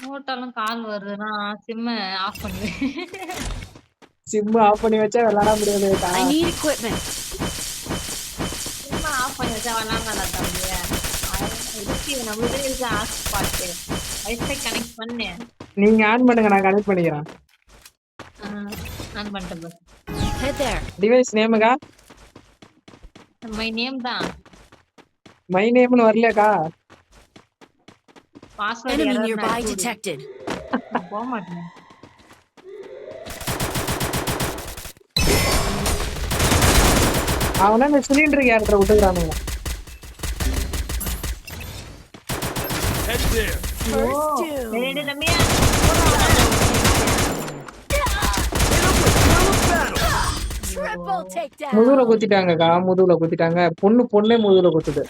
போட்டாலும் கால் வருதுன்னா, சிம்ம ஆஃப் பண்ணுவேன். சிம் ஆஃப் பண்ணி வச்சா விளையாட முடியாதுக்கா. I need equipment. சிம்ம ஆஃப் பண்ணி வச்சா விளையாடலாம்டா தம்பி. இருக்கு நம்மளுதே இருக்கு ஹாட்ஸ்பாட்டு. வைஃபை கனெக்ட் பண்ணு. நீங்க ஆன் பண்ணுங்க, நான் கனெக்ட் பண்ணிக்கிறேன். ஆன் பண்ணிட்டேன் பாரு. Head there. டிவைஸ் நேமுக்கா? மை நேம் தான். மை நேம்னு வரலையாக்கா? பாஸ்வேர்ட் Enemy எரர் nearby நான் detected. போக மாட்டேன். அவனா இந்த சிலிண்டர் கேரக்டரை விட்டுக்கிறானுங்க. Head there. First doom. டேய் தம்பியா. Triple takedown. முதுகுல குத்திட்டாங்கக்கா, முதுகுல குத்திட்டாங்க. பொண்ணே முதுகுல குத்துது.